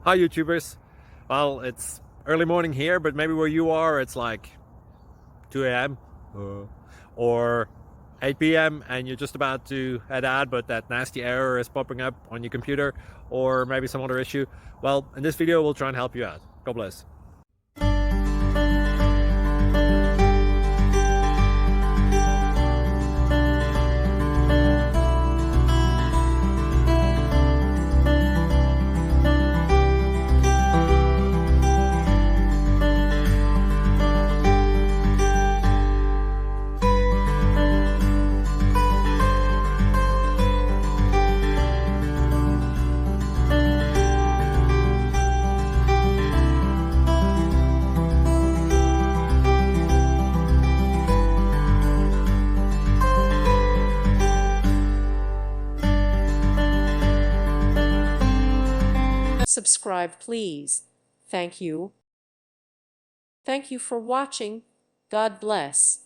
Hi YouTubers. Well, it's early morning here, but maybe where you are it's like 2 a.m. or 8 p.m. and you're just about to head out, but that nasty error is popping up on your computer, or maybe some other issue. Well, in this video we'll try and help you out. God bless. Subscribe, please. Thank you. Thank you for watching. God bless.